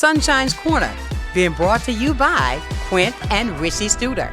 Sunshine's Corner, being brought to you by Quint and Richie Studer.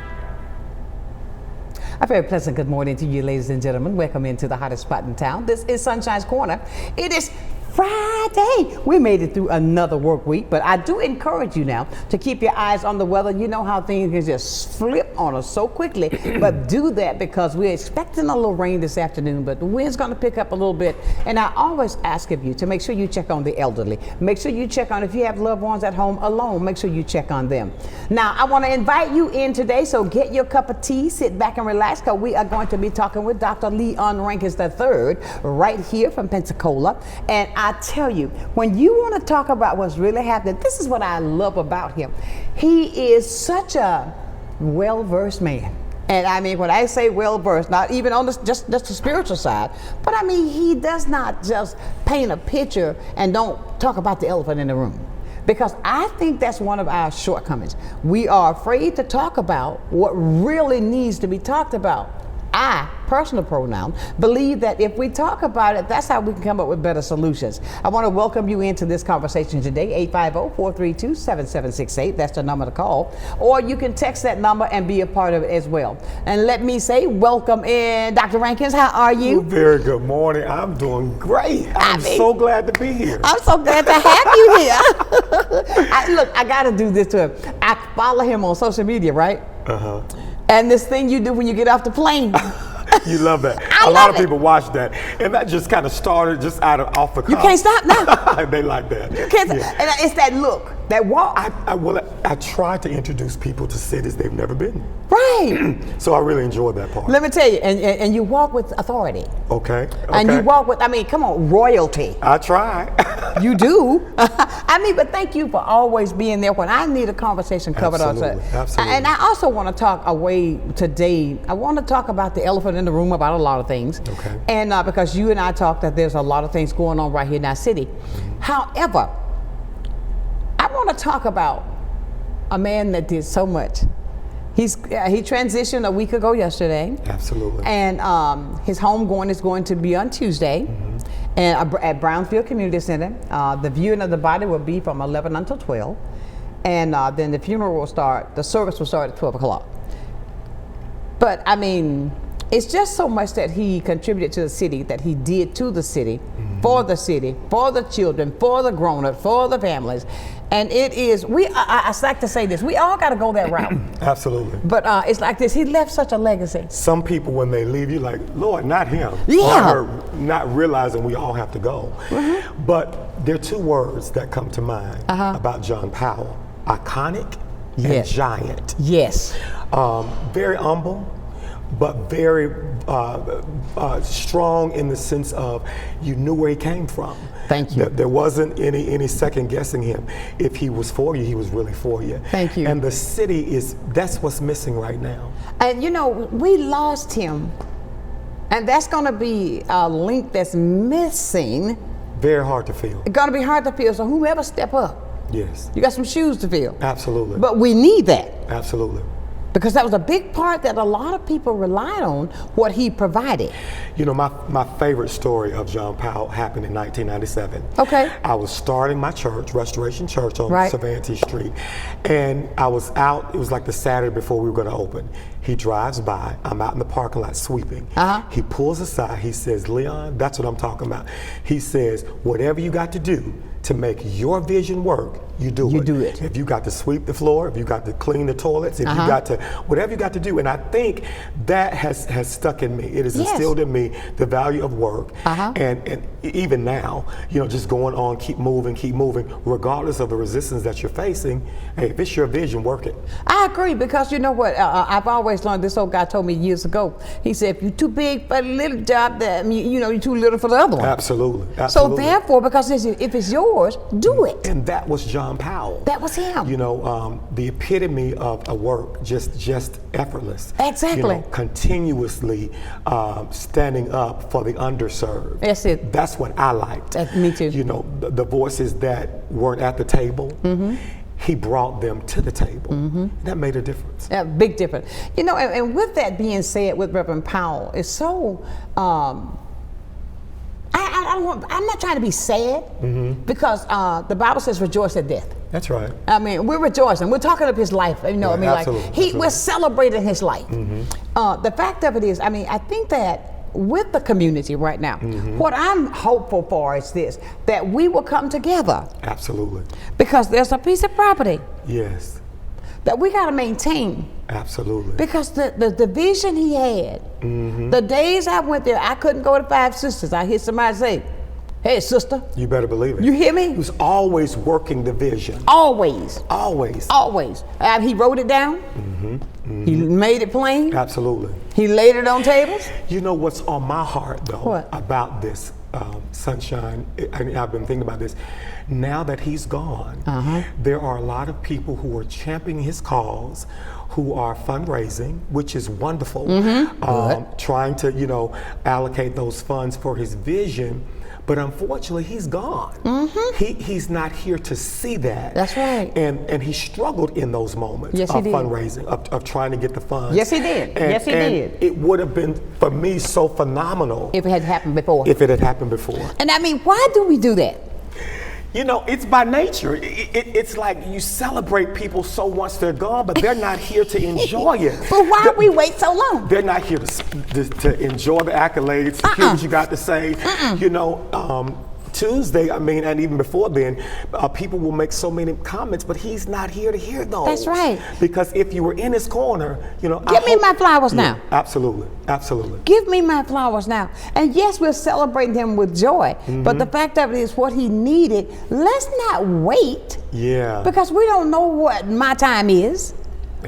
A very pleasant good morning to you, ladies and gentlemen. Welcome into the hottest spot in town. This is Sunshine's Corner. It is Friday. We made it through another work week, but I do encourage you now to keep your eyes on the weather. You know how things can just flip on us so quickly, but do that because we're expecting a little rain this afternoon, but the wind's going to pick up a little bit. And I always ask of you to make sure you check on the elderly. Make sure you check on if you have loved ones at home alone, make sure you check on them. Now, I want to invite you in today, so get your cup of tea, sit back and relax, because we are going to be talking with Dr. Leon Rankins III right here from Pensacola. And I tell you, when you want to talk about what's really happening, this is what I love about him. He is such a well-versed man. And I mean, when I say well-versed, not even on just the spiritual side, but I mean, he does not just paint a picture and don't talk about the elephant in the room. Because I think that's one of our shortcomings. We are afraid to talk about what really needs to be talked about. I, personal pronoun, believe that if we talk about it, that's how we can come up with better solutions. I want to welcome you into this conversation today, 850-432-7768. That's the number to call. Or you can text that number and be a part of it as well. And let me say, welcome in. Dr. Rankins, how are you? Very good morning. I'm doing great. I'm so glad to be here. I'm so glad to have you here. Look, I got to do this to him. I follow him on social media, right? Uh-huh. And this thing you do when you get off the plane. You love that. A lot of people watch that. And that just kind of started just off the cuff. You can't stop now. They like that. You can't stop. And it's that look, that walk. I try to introduce people to cities they've never been. Right. So I really enjoyed that part. Let me tell you, and you walk with authority. Okay. And you walk with, I mean, come on, royalty. I try. You do. I mean, but thank you for always being there when I need a conversation covered. Absolutely. Absolutely. And I also want to talk away today. I want to talk about the elephant in the room, about a lot of things. Okay. And because you and I talked that there's a lot of things going on right here in our city. Mm-hmm. However, I want to talk about a man that did so much. He transitioned a week ago yesterday. Absolutely. And his homegoing is going to be on Tuesday. Mm-hmm. And at Brownfield Community Center. The viewing of the body will be from 11 until 12. And then the service will start at 12 o'clock. But I mean, it's just so much that he contributed to the city, that he did to the city, mm-hmm. for the children, for the grown-ups, for the families. And it is, I like to say this, we all got to go that route. Absolutely. But it's like this, he left such a legacy. Some people, when they leave, you like, Lord, not him. Yeah. Or not realizing we all have to go. Mm-hmm. But there are two words that come to mind about John Powell: iconic and giant. Yes. Very humble, but very strong in the sense of you knew where he came from. Thank you. There wasn't any second guessing him. If he was for you, he was really for you. Thank you. And the city that's what's missing right now. And you know, we lost him, and that's going to be a link that's missing. Very hard to feel. It's going to be hard to feel, so whoever step up. Yes. You got some shoes to fill. Absolutely. But we need that. Absolutely. Because that was a big part that a lot of people relied on, what he provided. You know, my favorite story of John Powell happened in 1997. Okay. I was starting my church, Restoration Church on Cervantes Street. And I was out, it was like the Saturday before we were going to open. He drives by, I'm out in the parking lot sweeping. He pulls aside, he says, Leon, that's what I'm talking about. He says, whatever you got to do to make your vision work, you do it. If you got to sweep the floor, if you got to clean the toilets, if you got to, whatever you got to do. And I think that has stuck in me. It has instilled in me the value of work. And even now, you know, just going on, keep moving, regardless of the resistance that you're facing. Hey, if it's your vision, work it. I agree, because you know what, I've always learned, this old guy told me years ago, he said, if you're too big for the little job, you know, you're too little for the other one. Absolutely. So therefore, because if it's yours, do it. And that was John Powell. That was him. You know, the epitome of a work, just effortless. Exactly. You know, continuously standing up for the underserved. That's it. That's what I liked. Me too. You know, the voices that weren't at the table, he brought them to the table. That made a difference. A big difference. You know, and with that being said, with Reverend Powell, it's so, I'm not trying to be sad because the Bible says rejoice at death. That's right. I mean, we're rejoicing. We're talking of his life. You know, Right, I mean, absolutely. we're celebrating his life. The fact of it is, I mean, I think that with the community right now, what I'm hopeful for is this, that we will come together. Absolutely. Because there's a piece of property Yes. that we got to maintain. Absolutely. Because the vision he had, the days I went there, I couldn't go to Five Sisters. I hear somebody say, hey, sister. You better believe it. You hear me? He was always working the vision. Always. Always. Always. He wrote it down. He made it plain. Absolutely. He laid it on tables. You know what's on my heart, though, What? about this, Sonshine, and I've been thinking about this. Now that he's gone, there are a lot of people who are championing his cause, who are fundraising, which is wonderful, trying to, you know, allocate those funds for his vision. But unfortunately, he's gone. He's not here to see that. That's right. And he struggled in those moments Yes, he of did. fundraising, of trying to get the funds. Yes, he did. Yes, he did. It would have been, for me, so phenomenal If it had happened before. if it had happened before. And I mean, why do we do that? You know, it's by nature. It's like you celebrate people so once they're gone, but they're not here to enjoy it. But why we wait so long? They're not here to enjoy the accolades, to hear what you got to say. You know, Tuesday, I mean, and even before then, people will make so many comments, but he's not here to hear those. That's right. Because if you were in his corner, you know, Give me my flowers now. Absolutely, absolutely. Give me my flowers now. And yes, we're celebrating him with joy, but the fact of it is what he needed. Let's not wait. Yeah. Because we don't know what my time is.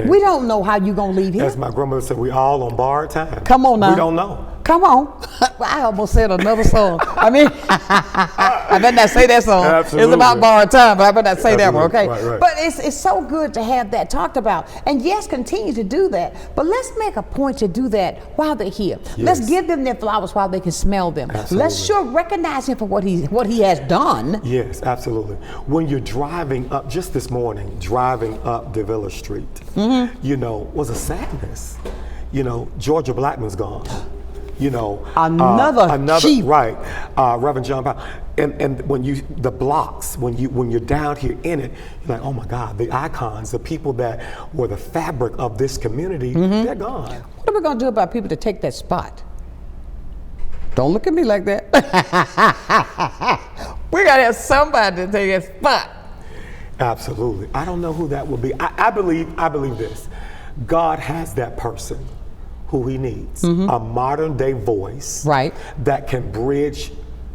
We don't know how you're going to leave here. As my grandmother said, we all on borrowed time. Come on now. We don't know. Come on. I almost said another song. I mean, I better not say that song. Absolutely. It's about borrowed time, but I better not say that one, okay? Right, right. But it's so good to have that talked about. And yes, continue to do that. But let's make a point to do that while they're here. Let's give them their flowers while they can smell them. Absolutely. Let's sure recognize him for what he has done. Yes, absolutely. When you're driving up, just this morning, driving up DeVilla Street, you know, was a sadness. You know, Georgia Blackman's gone. You know, another chief. Right, Reverend John Powell. And when the blocks, when you're down here in it, you're like, oh my God, the icons, the people that were the fabric of this community, they're gone. What are we going to do about people to take that spot? Don't look at me like that. We got to have somebody to take that spot. Absolutely. I don't know who that will be. I believe this. God has that person who he needs, a modern day voice that can bridge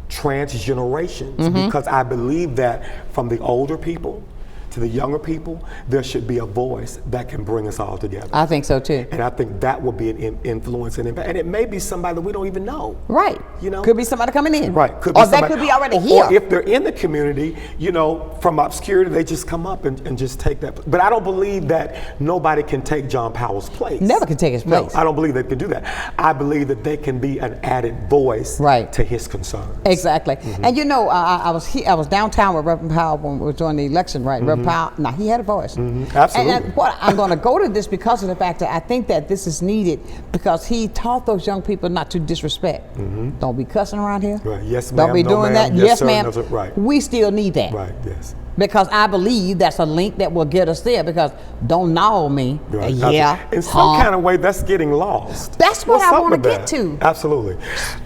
transgenerations, because I believe that from the older people to the younger people, there should be a voice that can bring us all together. I think so too. And I think that will be an influence and impact. And it may be somebody that we don't even know. Right. You know? Could be somebody coming in. Right. Or that could be already here. Or if they're in the community, you know, from obscurity, they just come up and just take that. But I don't believe that nobody can take John Powell's place. Never can take his place. No, I don't believe they can do that. I believe that they can be an added voice to his concerns. Exactly. And you know, I was downtown with Reverend Powell when we were doing the election, right? Reverend Powell, now he had a voice. Absolutely. And what I'm going to go to this because of the fact that I think that this is needed, because he taught those young people not to disrespect. Don't be cussing around here. Right. Yes, ma'am. Don't be doing that. Yes, sir, ma'am. no, right. We still need that. Right. Yes. Because I believe that's a link that will get us there, because don't gnaw me. Right. Yeah. In some kind of way, that's getting lost. That's what What's I up want to with get that? to. Absolutely.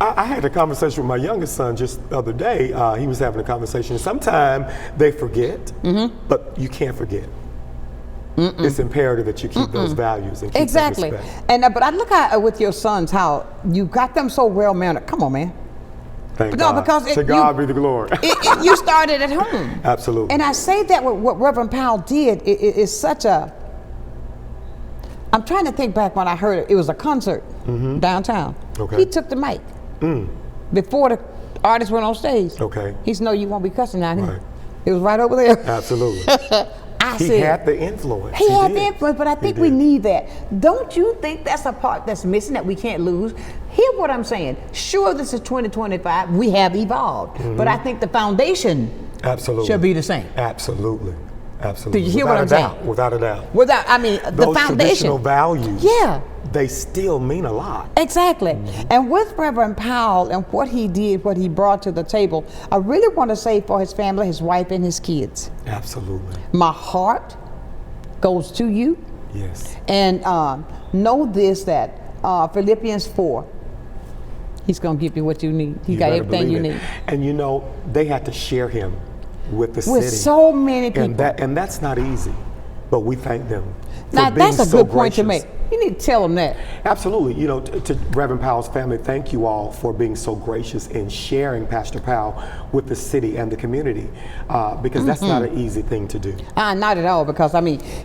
I had a conversation with my youngest son just the other day. He was having a conversation. Sometimes they forget, but you can't forget. It's imperative that you keep those values and keep that respect. And but I look at with your sons how you got them so well mannered. Come on, man. Thank No, God. because to God be the glory. You started at home. Absolutely. And I say that what Reverend Powell did is such a. I'm trying to think back when I heard it. It was a concert downtown. Okay. He took the mic before the artist went on stage. Okay. He said, "No, you won't be cussing out here." Right. It was right over there. Absolutely. He had the influence. He had the influence, but I think we need that. Don't you think that's a part that's missing that we can't lose? Hear what I'm saying. Sure, this is 2025. We have evolved, but I think the foundation should be the same. Absolutely. Absolutely. Do you hear what I'm saying? Without a doubt. The Those foundation. traditional values, Yeah. they still mean a lot. Exactly. And with Reverend Powell and what he did, what he brought to the table, I really want to say for his family, his wife, and his kids. Absolutely. My heart goes to you. Yes. And know this, that Philippians 4, he's going to give you what you need. He got everything you need. And you know, they had to share him with the city. With so many people. And that's not easy, but we thank them. Now, that's a good point to make. You need to tell them that. Absolutely. You know, to Reverend Powell's family, thank you all for being so gracious in sharing Pastor Powell with the city and the community, because that's not an easy thing to do. Not at all, because,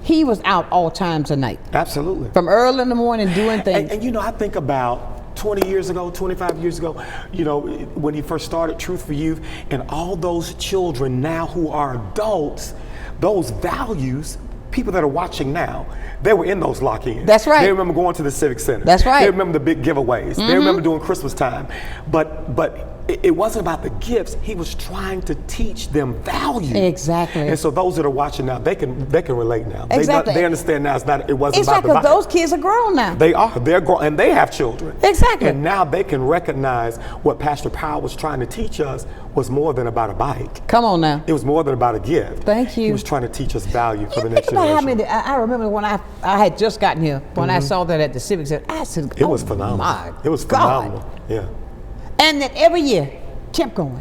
he was out all times of night. Absolutely. From early in the morning doing things. And you know, I think about 20 years ago, 25 years ago, you know, when he first started Truth for Youth, and all those children now who are adults, those values, people that are watching now, they were in those lock-ins. That's right. They remember going to the Civic Center. That's right. They remember the big giveaways. They remember doing Christmas time. But it wasn't about the gifts. He was trying to teach them value. Exactly. And so those that are watching now, they can relate now. Exactly. They understand now it wasn't it's about like the Bible. those kids are grown now. They are. They're grown, and they have children. Exactly. And now they can recognize what Pastor Powell was trying to teach us was more than about a bike. Come on now. It was more than about a gift. Thank you. He was trying to teach us value for the Think next about generation. how many. I remember when I had just gotten here, when I saw that at the Civic Center, I said, It was phenomenal. My It was God. phenomenal. Yeah. And then every year, kept going.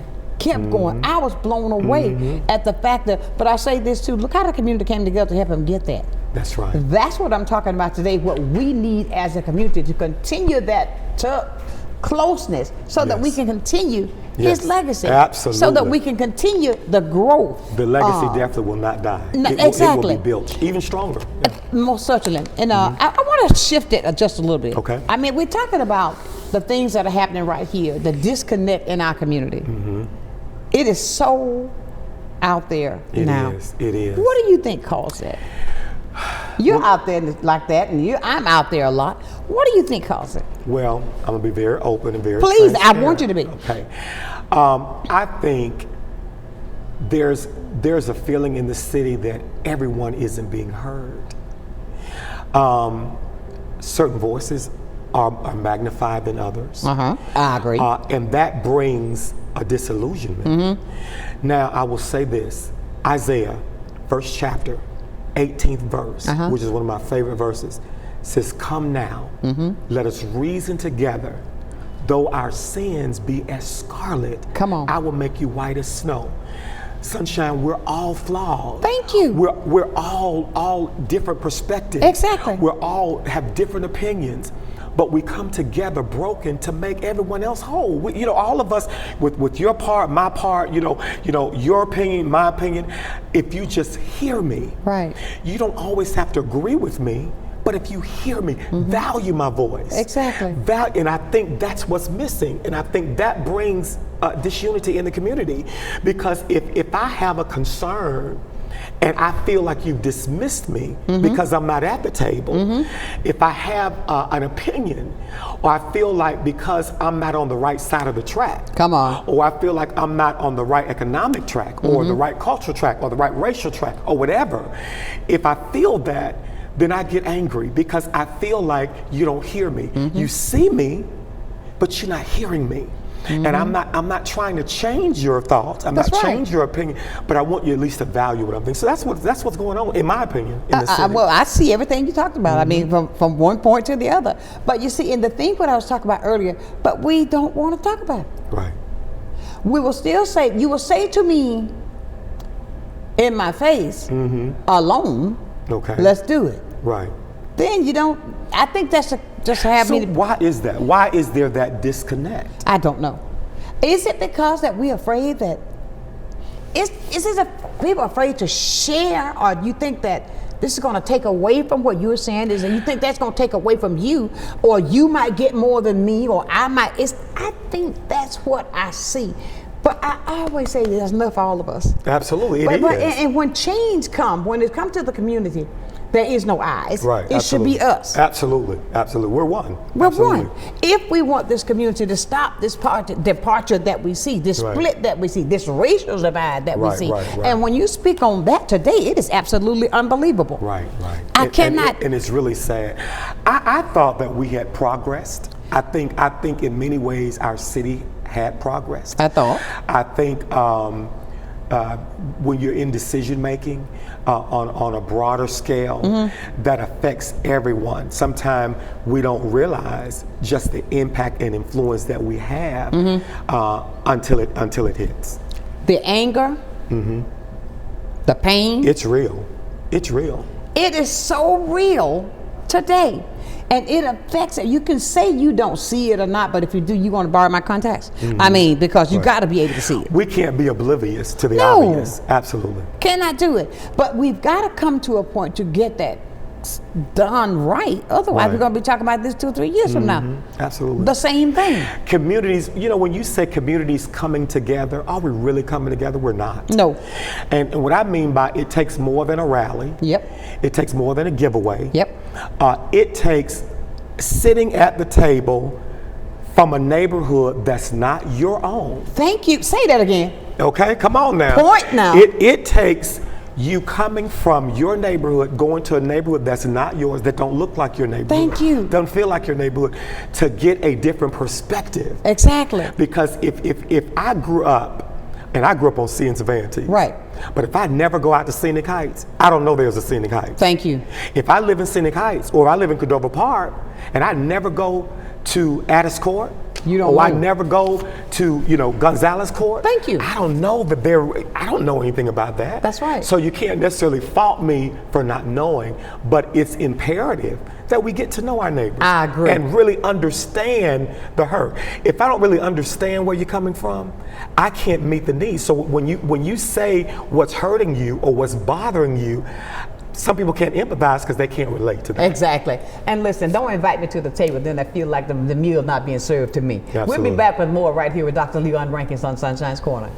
I was blown away at the fact that, but I say this too, look how the community came together to help him get that. That's right. That's what I'm talking about today, what we need as a community to continue that closeness so that we can continue his legacy. Absolutely. So that we can continue the growth. The legacy definitely will not die. Exactly. It will be built even stronger. Yeah. Most certainly. And I want to shift it just a little bit. Okay. We're talking about the things that are happening right here, the disconnect in our community. It is so out there now. It is. What do you think caused that? You're out there like that, and I'm out there a lot. What do you think caused it? Well, I'm going to be very open and very Please, I transparent. want you to be. Okay. I think there's a feeling in the city that everyone isn't being heard. Certain voices are magnified than others. I agree. And that brings a disillusionment. Now, I will say this. Isaiah, first chapter, 18th verse, which is one of my favorite verses, says, "Come now, let us reason together. Though our sins be as scarlet, come on, I will make you white as snow." Sunshine, we're all flawed. Thank you. We're all different perspectives. Exactly. We all have different opinions. But we come together broken to make everyone else whole. All of us, with your part, my part, your opinion, my opinion. If you just hear me, right? You don't always have to agree with me, but if you hear me, value my voice. Exactly. And I think that's what's missing, and I think that brings disunity in the community, because if I have a concern, and I feel like you've dismissed me because I'm not at the table. If I have an opinion, or I feel like because I'm not on the right side of the track, come on, or I feel like I'm not on the right economic track, or the right cultural track, or the right racial track, or whatever, if I feel that, then I get angry because I feel like you don't hear me. You see me, but you're not hearing me. And I'm not trying to change your thoughts. I'm not change your opinion, but I want you at least to value what I'm thinking. So that's what's going on, in my opinion, in the city. Well, I see everything you talked about. From one point to the other. But you see, in the thing what I was talking about earlier, but we don't want to talk about it. Right. We will still say, you will say to me in my face, alone, okay, let's do it. Right. Then you don't, I think that's just have me. So why is that? Why is there that disconnect? I don't know. Is it because that we're afraid that, is it that people are afraid to share, or do you think that this is going to take away from what you're saying? Is you think that's going to take away from you, or you might get more than me, or I might? I think that's what I see. But I always say there's enough for all of us. Absolutely, it is. And when change comes, when it comes to the community, there is no eyes. Right. It should be us. Absolutely. We're one. We're Absolutely. one. If we want this community to stop this departure that we see, this split that we see, this racial divide that we see, and when you speak on that today, it is absolutely unbelievable. Right. I cannot. And it's really sad. I thought that we had progressed. I think in many ways our city had progressed. I think when you're in decision making on a broader scale, that affects everyone. Sometimes we don't realize just the impact and influence that we have until it hits. The anger, the pain. It's real. It's real. It is so real today. And it affects it. You can say you don't see it or not, but if you do, you want to borrow my contacts? I mean, because you got to be able to see it. We can't be oblivious to the obvious. Absolutely. Cannot do it. But we've got to come to a point to get that done right. Otherwise, we're going to be talking about this 2 or 3 years from now. Absolutely. The same thing. Communities, when you say communities coming together, are we really coming together? We're not. No. And what I mean by it takes more than a rally. Yep. It takes more than a giveaway. Yep. It takes sitting at the table from a neighborhood that's not your own. Thank you. Say that again. Okay, come on now. Point now. It takes you coming from your neighborhood, going to a neighborhood that's not yours, that don't look like your neighborhood. Thank you. Don't feel like your neighborhood, to get a different perspective. Exactly. Because if I grew up, and I grew up on C and Cervantes. Right. But if I never go out to Scenic Heights, I don't know there's a Scenic Heights. Thank you. If I live in Scenic Heights, or I live in Cordova Park, and I never go to Addis Court, you don't know. I never go to, Gonzalez Court. Thank you. I don't know I don't know anything about that. That's right. So you can't necessarily fault me for not knowing, but it's imperative that we get to know our neighbors. I agree. And really understand the hurt. If I don't really understand where you're coming from, I can't meet the needs. So when you say what's hurting you or what's bothering you, some people can't empathize because they can't relate to that. Exactly. And listen, don't invite me to the table, then I feel like the meal not being served to me. Absolutely. We'll be back with more right here with Dr. Leon Rankins on Sonshine's Corner.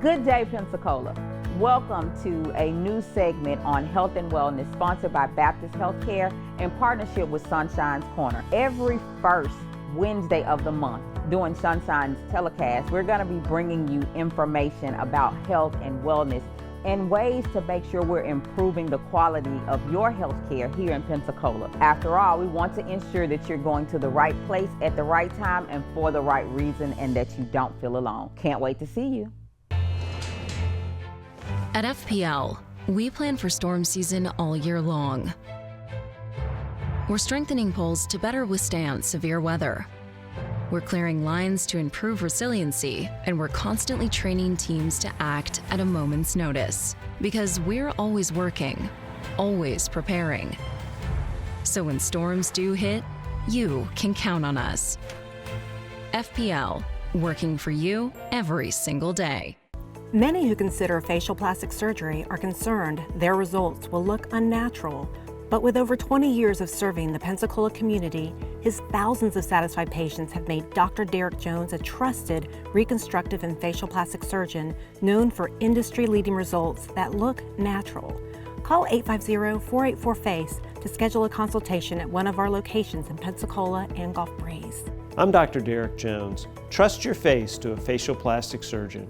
Good day, Pensacola. Welcome to a new segment on health and wellness sponsored by Baptist Healthcare in partnership with Sonshine's Corner. Every first Wednesday of the month during Sonshine's telecast, we're going to be bringing you information about health and wellness and ways to make sure we're improving the quality of your health care here in Pensacola. After all, we want to ensure that you're going to the right place at the right time and for the right reason, and that you don't feel alone. Can't wait to see you. At FPL, we plan for storm season all year long. We're strengthening poles to better withstand severe weather. We're clearing lines to improve resiliency, and we're constantly training teams to act at a moment's notice. Because we're always working, always preparing. So when storms do hit, you can count on us. FPL, working for you every single day. Many who consider facial plastic surgery are concerned their results will look unnatural. But with over 20 years of serving the Pensacola community, his thousands of satisfied patients have made Dr. Derek Jones a trusted reconstructive and facial plastic surgeon known for industry-leading results that look natural. Call 850-484-FACE to schedule a consultation at one of our locations in Pensacola and Gulf Breeze. I'm Dr. Derek Jones. Trust your face to a facial plastic surgeon.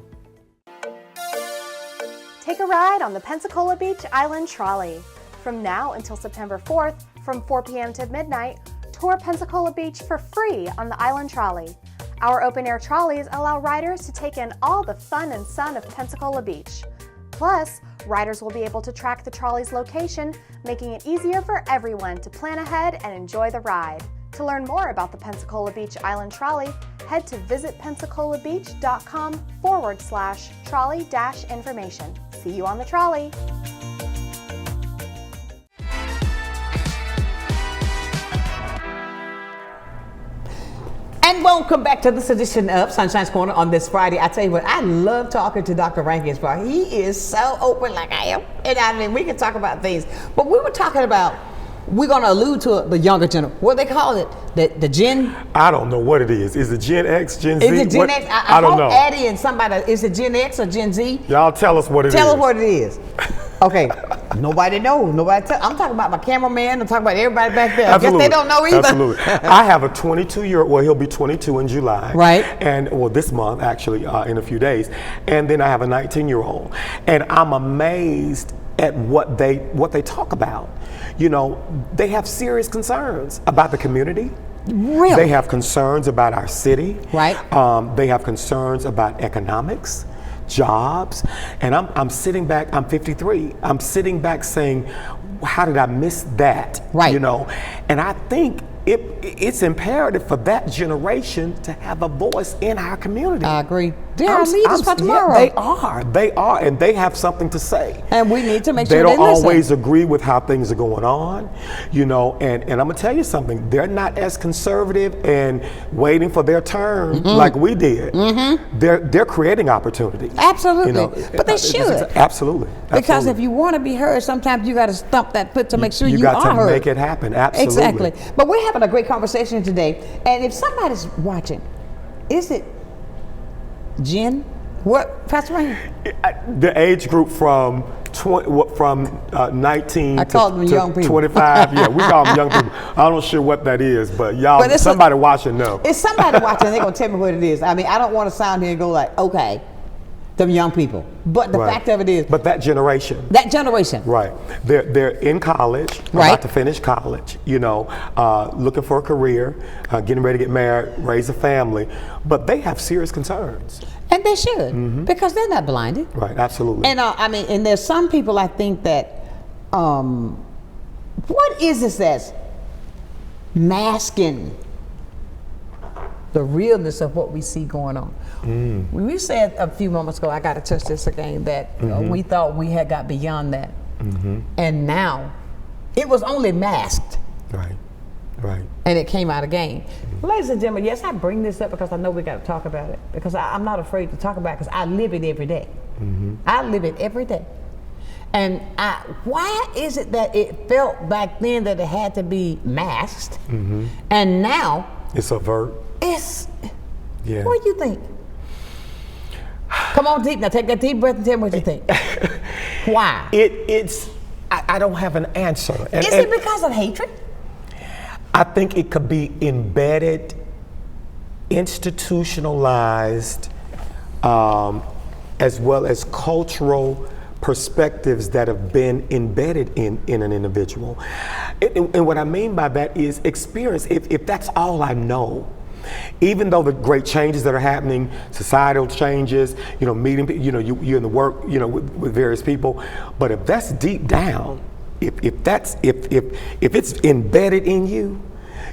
Take a ride on the Pensacola Beach Island Trolley. From now until September 4th, from 4 p.m. to midnight, tour Pensacola Beach for free on the Island Trolley. Our open-air trolleys allow riders to take in all the fun and sun of Pensacola Beach. Plus, riders will be able to track the trolley's location, making it easier for everyone to plan ahead and enjoy the ride. To learn more about the Pensacola Beach Island Trolley, head to visitpensacolabbeach.com/trolley-information. See you on the trolley. And welcome back to this edition of Sonshine's Corner on this Friday. I tell you what, I love talking to Dr. Rankins. He is so open like I am. And I mean, we can talk about things. But we were talking about we're going to allude to the younger generation. What they call it? The Gen? I don't know what it is. Is it Gen X, Gen Z? Is it Gen X? I don't know. Addie and somebody, is it Gen X or Gen Z? Y'all tell us what it is. Tell us what it is. Okay. Nobody knows. I'm talking about my cameraman. I'm talking about everybody back there. Absolutely. I guess they don't know either. Absolutely. I have a 22-year-old, well, he'll be 22 in July. Right. And, well, this month, actually, in a few days. And then I have a 19-year-old. And I'm amazed at what they talk about. You know, they have serious concerns about the community. Really? They have concerns about our city. Right. They have concerns about economics, jobs, and I'm sitting back. I'm 53. I'm sitting back saying, how did I miss that? Right. You know, and I think it's imperative for that generation to have a voice in our community. I agree. They are leaders for tomorrow. Yeah, they are, and they have something to say. And we need to make sure they they don't listen. always agree with how things are going on, you know. And I'm gonna tell you something. They're not as conservative and waiting for their turn like we did. They're creating opportunities. Absolutely, you know? but they should. Absolutely. Because if you want to be heard, sometimes you got to stomp that foot to make sure you got are to heard. make it happen. Absolutely. Exactly. But we're having a great conversation today, and if somebody's watching, is it Jen? What, Pastor Wayne? The age group from 19 I call them young people. 25. Yeah, we call them young people. I'm not sure what that is, but y'all, somebody watching know. It's somebody watching. They're gonna tell me what it is. I mean, I don't want to sound here and go like, okay, them young people. But the fact of it is. But that generation. That generation. Right. They're in college, about to finish college, you know, looking for a career, getting ready to get married, raise a family, but they have serious concerns. And they should, because they're not blinded. Right, absolutely. And I mean, and there's some people I think that, what is this that's masking the realness of what we see going on? When we said a few moments ago, I got to touch this again, that we thought we had got beyond that. And now, it was only masked. Right. Right. And it came out again. Ladies and gentlemen, yes, I bring this up because I know we got to talk about it. Because I'm not afraid to talk about it because I live it every day. I live it every day. And why is it that it felt back then that it had to be masked, and now it's overt? It's. Yeah. What do you think? Come on, deep. Now take that deep breath and tell me what you think. Why? I don't have an answer. Is it because of hatred? I think it could be embedded, institutionalized, as well as cultural perspectives that have been embedded in an individual. And what I mean by that is experience. If that's all I know, even though the great changes that are happening, societal changes, you know, meeting, you know, you're in the work, you know, with various people, but if that's deep down, if it's embedded in you,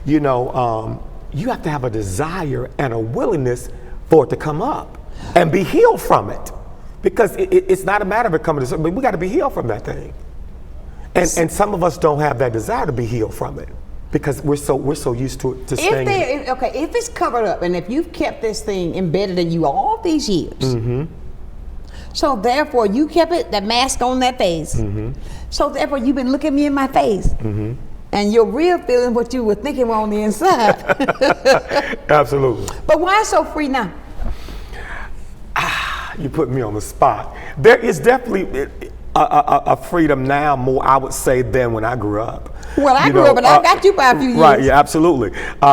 you know, you have to have a desire and a willingness for it to come up and be healed from it, because it's not a matter of it coming to something. We got to be healed from that thing, and some of us don't have that desire to be healed from it because we're so used to it, to staying. If it's covered up, and if you've kept this thing embedded in you all these years. So therefore, you kept that mask on that face. So therefore, you've been looking me in my face. And your real feeling, what you were thinking on the inside. Absolutely. But why so free now? You put me on the spot. There is definitely a freedom now, more I would say, than when I grew up. Well, I grew up, and I got you by a few years. Right, yeah, absolutely.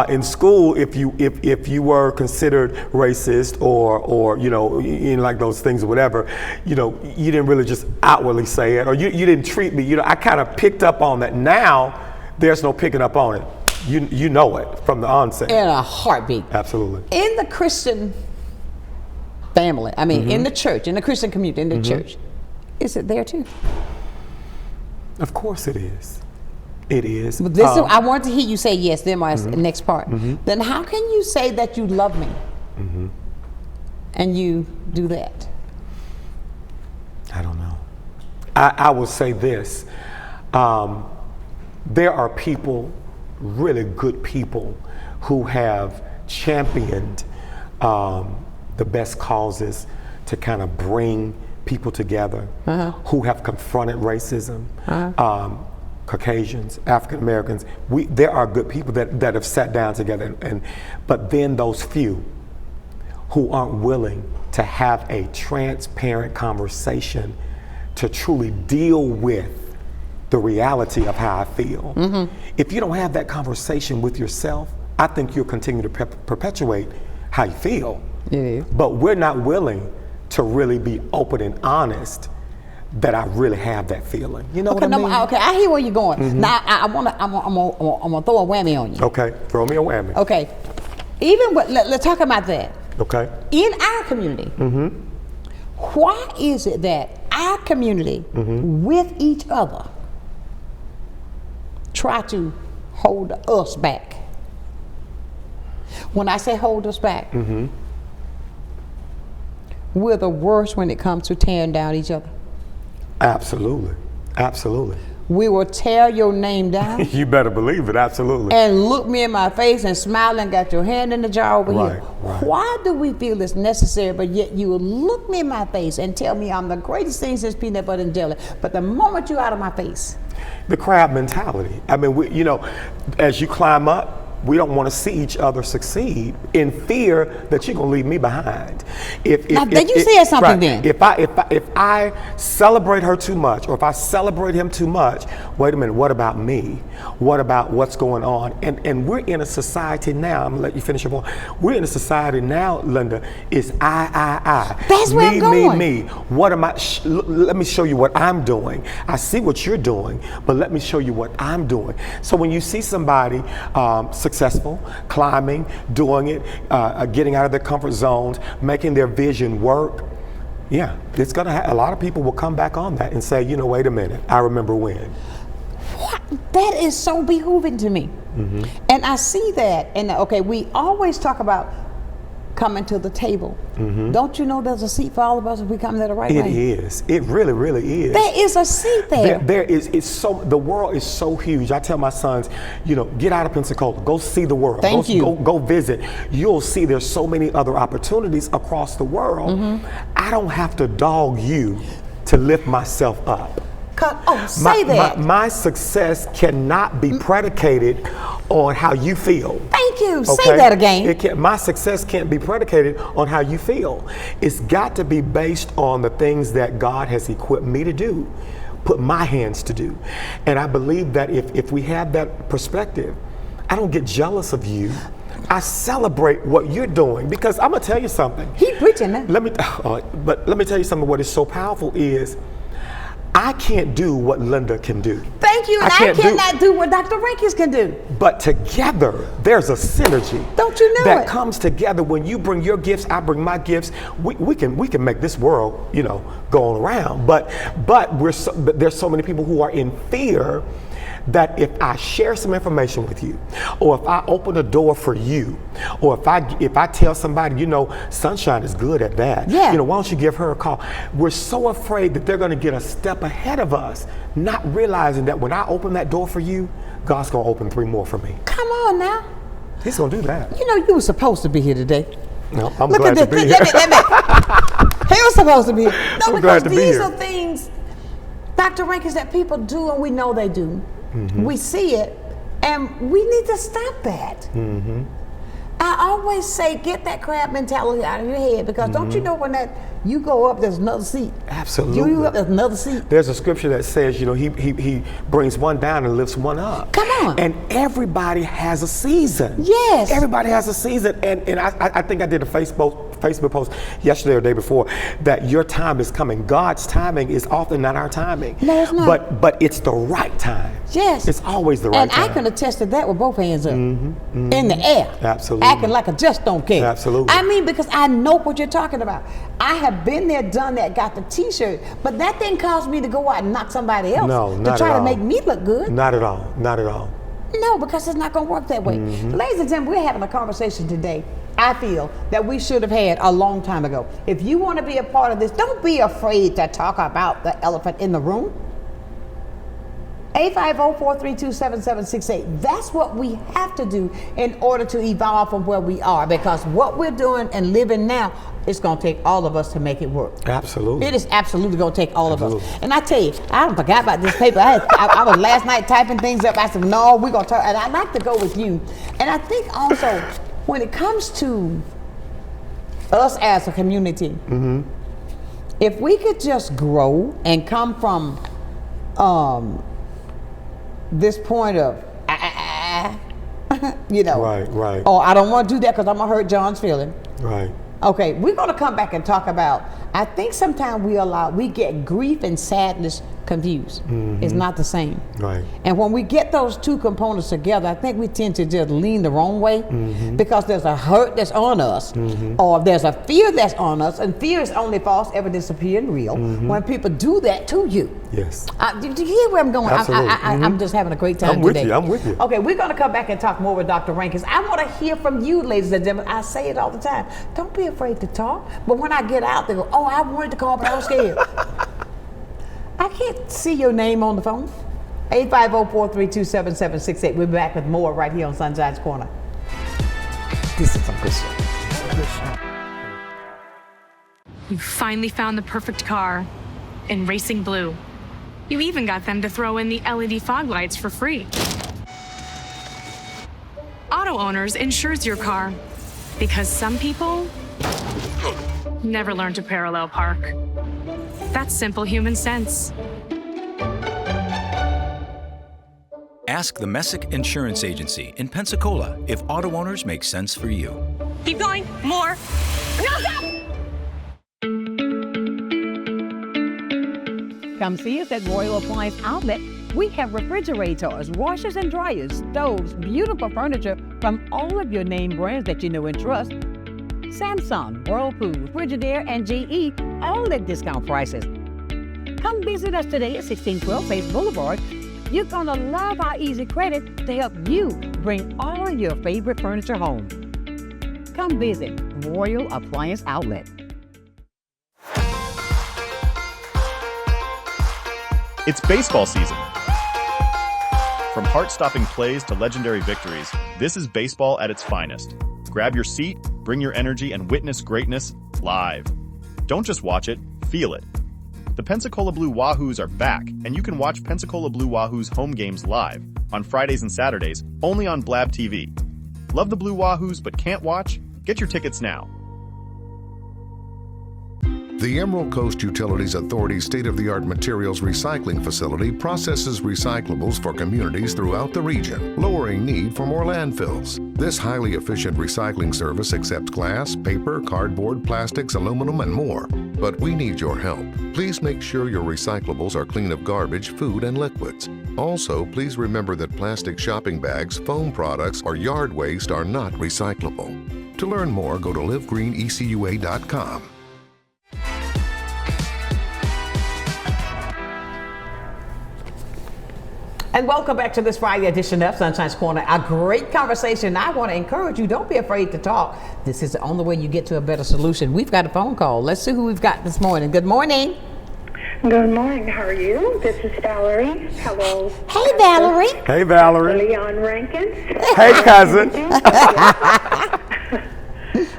In school, if you were considered racist or you know, like those things or whatever, you know, you didn't really just outwardly say it, or you didn't treat me. You know, I kind of picked up on that. Now, there's no picking up on it. You know it from the onset. In a heartbeat. Absolutely. In the Christian family, I mean, in the church, in the Christian community, in the church, is it there too? Of course it is. It is. But I want to hear you say yes, then my next part. Then how can you say that you love me and you do that? I don't know. I will say this. There are people, really good people, who have championed the best causes to kind of bring people together, who have confronted racism, Caucasians, African Americans, there are good people that have sat down together, but then those few who aren't willing to have a transparent conversation to truly deal with the reality of how I feel. If you don't have that conversation with yourself, I think you'll continue to perpetuate how you feel. It is. But we're not willing to really be open and honest that I really have that feeling. You know what I mean? Okay, I hear where you're going. Now I'm gonna throw a whammy on you. Okay, throw me a whammy. Okay, even with, let's talk about that. Okay. In our community, why is it that our community with each other try to hold us back? When I say hold us back, we're the worst when it comes to tearing down each other. Absolutely, absolutely. We will tear your name down. You better believe it, absolutely. And look me in my face and smile and got your hand in the jar over here. Right. Why do we feel it's necessary, but yet you will look me in my face and tell me I'm the greatest thing since peanut butter and jelly, but the moment you're out of my face? The crab mentality. I mean, as you climb up, we don't want to see each other succeed in fear that you're gonna leave me behind. Now, you said something then. If I celebrate her too much, or if I celebrate him too much, wait a minute, what about me? What about what's going on? And we're in a society now, I'm gonna let you finish your point. We're in a society now, Linda, is I. That's where I'm going. Me. What am I, let me show you what I'm doing. I see what you're doing, but let me show you what I'm doing. So when you see somebody successful, climbing, doing it, getting out of their comfort zones, making their vision work, yeah, it's gonna a lot of people will come back on that and say, wait a minute, I remember when. What? That is so behooving to me. And I see that, and okay, we always talk about coming to the table. Don't you know there's a seat for all of us if we come there the right way? It is. It really, really is. There is a seat there. There is. It's so. The world is so huge. I tell my sons, get out of Pensacola, go see the world. Thank you. Go visit. You'll see there's so many other opportunities across the world. I don't have to dog you to lift myself up. Say that. My success cannot be predicated on how you feel. Thank you. Okay? Say that again. My success can't be predicated on how you feel. It's got to be based on the things that God has equipped me to do, put my hands to do. And I believe that if we have that perspective, I don't get jealous of you. I celebrate what you're doing, because I'm gonna tell you something. He preaching that. But let me tell you something. What is so powerful is I can't do what Linda can do. Thank you, and I cannot do what Dr. Rankins can do. But together, there's a synergy. Don't you know that it? comes together when you bring your gifts, I bring my gifts. We can make this world, go on around. But there's so many people who are in fear that if I share some information with you, or if I open a door for you, or if I tell somebody, Sonshine is good at that. Yeah. Why don't you give her a call? We're so afraid that they're going to get a step ahead of us, not realizing that when I open that door for you, God's going to open 3 more for me. Come on now. He's going to do that. You were supposed to be here today. No, I'm glad to be here. He was supposed to be here. No, I'm glad because to be these here. are things, Dr. Rankins, that people do and we know they do. We see it, and we need to stop that. I always say, get that crab mentality out of your head, because don't you know when you go up, there's another seat. Absolutely. You go up, there's another seat. There's a scripture that says, he brings one down and lifts one up. Come on. And everybody has a season. Yes. Everybody has a season. And I think I did a Facebook post yesterday or the day before that your time is coming. God's timing is often not our timing. No, it's not. But it's the right time. Yes. It's always the right time. And I can attest to that with both hands up. In the air. Absolutely. Acting like I just don't care. Absolutely. I mean, because I know what you're talking about. I have been there, done that, got the t-shirt, but that didn't cause me to go out and knock somebody else to try to make me look good. Not at all. Not at all. No, because it's not going to work that way. Ladies and gentlemen, we're having a conversation today, I feel, that we should have had a long time ago. If you want to be a part of this, don't be afraid to talk about the elephant in the room. 850-432-7768. That's what we have to do in order to evolve from where we are, because what we're doing and living now, it's going to take all of us to make it work. Absolutely. It is absolutely going to take all of us. And I tell you, I forgot about this paper. I was last night typing things up. I said, no, we're going to turn, and I'd like to go with you. And I think also, when it comes to us as a community, if we could just grow and come from this point of, you know, right. Oh, I don't want to do that because I'm gonna hurt John's feeling. Right. Okay, we're gonna come back and talk about. I think sometimes we get grief and sadness confused. It's not the same. Right. And when we get those two components together, I think we tend to just lean the wrong way because there's a hurt that's on us, or there's a fear that's on us, and fear is only false, ever disappearing real. When people do that to you. Yes. Do you hear where I'm going? Absolutely. I'm just having a great time today. I'm with you. Okay, we're going to come back and talk more with Dr. Rankins. I want to hear from you, ladies and gentlemen. I say it all the time. Don't be afraid to talk. But when I get out, they go, oh, I wanted to call, but I was scared. I can't see your name on the phone. 850-432-7768. We'll be back with more right here on Sunshine's Corner. This is some good shit. You finally found the perfect car in racing blue. You even got them to throw in the LED fog lights for free. Auto Owners insures your car because some people never learn to parallel park. That's simple human sense. Ask the Messick Insurance Agency in Pensacola if Auto Owners make sense for you. Keep going. More. No, stop! Come see us at Royal Appliance Outlet. We have refrigerators, washers and dryers, stoves, beautiful furniture from all of your name brands that you know and trust. Samsung, Whirlpool, Frigidaire, and GE, all at discount prices. Come visit us today at 1612 Faith Boulevard. You're gonna love our easy credit to help you bring all of your favorite furniture home. Come visit Royal Appliance Outlet. It's baseball season. From heart-stopping plays to legendary victories, this is baseball at its finest. Grab your seat, bring your energy, and witness greatness live. Don't just watch it, feel it. The Pensacola Blue Wahoos are back, and you can watch Pensacola Blue Wahoos home games live on Fridays and Saturdays, only on Blab TV. Love the Blue Wahoos but can't watch? Get your tickets now. The Emerald Coast Utilities Authority's state-of-the-art materials recycling facility processes recyclables for communities throughout the region, lowering need for more landfills. This highly efficient recycling service accepts glass, paper, cardboard, plastics, aluminum, and more. But we need your help. Please make sure your recyclables are clean of garbage, food, and liquids. Also, please remember that plastic shopping bags, foam products, or yard waste are not recyclable. To learn more, go to livegreenecua.com. And welcome back to this Friday edition of Sunshine's Corner. A great conversation. I want to encourage you, don't be afraid to talk. This is the only way you get to a better solution. We've got a phone call. Let's see who we've got this morning. Good morning. Good morning. How are you? This is Valerie. Hello. Hey, Valerie. Hey, Valerie. Leon Rankins. Hey, cousin.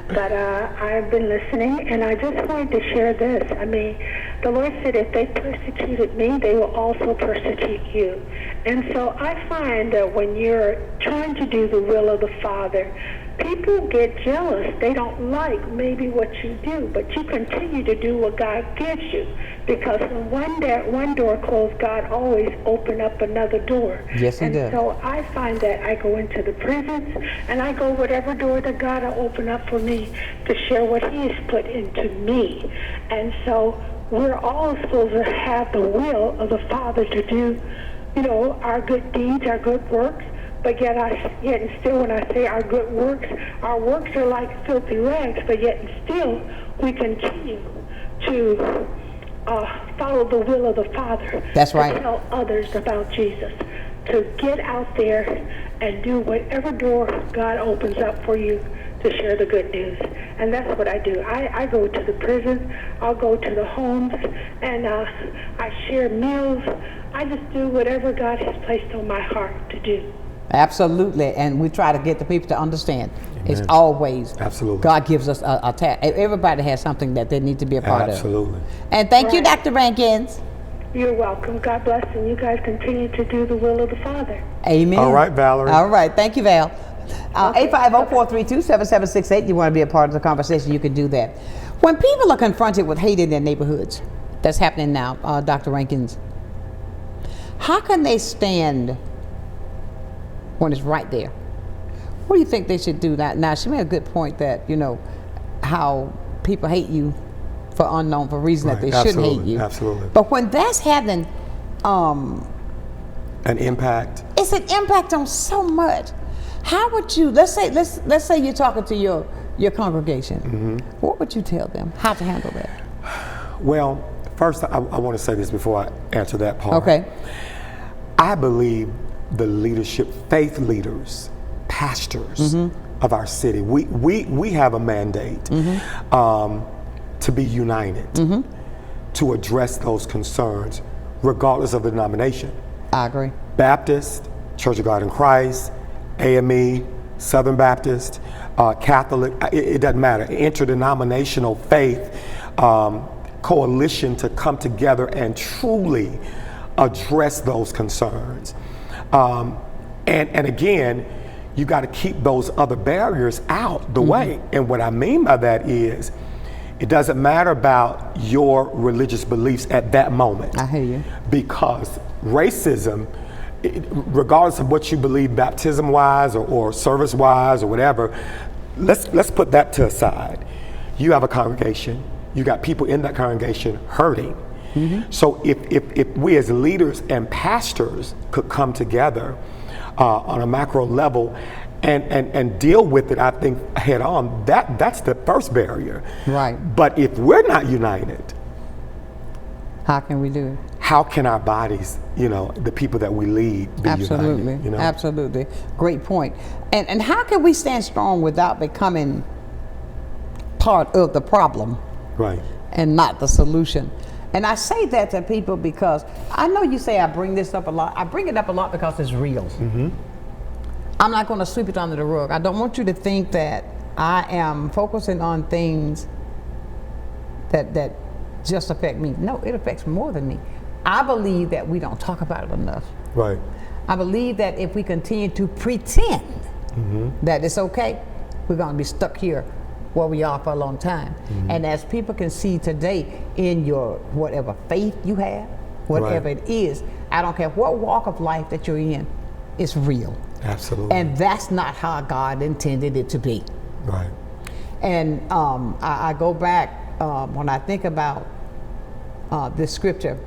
But I've been listening, and I just wanted to share this. I mean, the Lord said, if they persecuted me, they will also persecute you. And so I find that when you're trying to do the will of the Father, people get jealous. They don't like maybe what you do, but you continue to do what God gives you. Because when one door closed, God always opened up another door. Yes, He does. And so I find that I go into the prisons, and I go whatever door that God will open up for me to share what He has put into me. And so we're all supposed to have the will of the Father to do, you know, our good deeds, our good works. But yet and still when I say our good works, our works are like filthy rags, but yet and still we continue to follow the will of the Father. That's right. To tell others about Jesus. To get out there and do whatever door God opens up for you to share the good news. And that's what I do. I go to the prisons, I'll go to the homes, and I share meals. I just do whatever God has placed on my heart to do. Absolutely, and we try to get the people to understand. Amen. It's always absolutely God gives us a task. Everybody has something that they need to be a part absolutely. of. And thank you, Dr. Rankins. You're welcome. God bless, and you guys continue to do the will of the Father. Amen. All right, Valerie. All right, thank you, Val. 850-432-7768. You want to be a part of the conversation, you can do that. When people are confronted with hate in their neighborhoods, that's happening now, Dr. Rankins, how can they stand when it's right there? What do you think they should do? Now, she made a good point that, you know, how people hate you for reason that they shouldn't hate you. Absolutely. But when that's having an impact, it's an impact on so much. How would you, let's say you're talking to your congregation. Mm-hmm. What would you tell them how to handle that? Well, first I want to say this before I answer that part. Okay. I believe the leadership, faith leaders, pastors of our city, we have a mandate to be united, to address those concerns, regardless of the denomination. I agree. Baptist, Church of God in Christ, AME, Southern Baptist, Catholic, it doesn't matter. Interdenominational faith coalition to come together and truly address those concerns. And again, you got to keep those other barriers out the way. And what I mean by that is, it doesn't matter about your religious beliefs at that moment. I hear you. Because racism, regardless of what you believe baptism-wise or service-wise or whatever, let's put that to aside. You have a congregation, you got people in that congregation hurting. So if we as leaders and pastors could come together on a macro level and deal with it, I think, head on, that's the first barrier. Right. But if we're not united, how can we do it? How can our bodies, you know, the people that we lead, be absolutely united? You know? Absolutely. Great point. And how can we stand strong without becoming part of the problem? Right. And not the solution. And I say that to people because I know you say I bring this up a lot. I bring it up a lot because it's real. I'm not going to sweep it under the rug. I don't want you to think that I am focusing on things that just affect me. No, it affects more than me. I believe that we don't talk about it enough. Right. I believe that if we continue to pretend that it's okay, we're going to be stuck here where we are for a long time. And as people can see today, in your whatever faith you have, whatever it is, I don't care what walk of life that you're in, it's real. Absolutely. And that's not how God intended it to be. Right. And I go back, when I think about this scripture,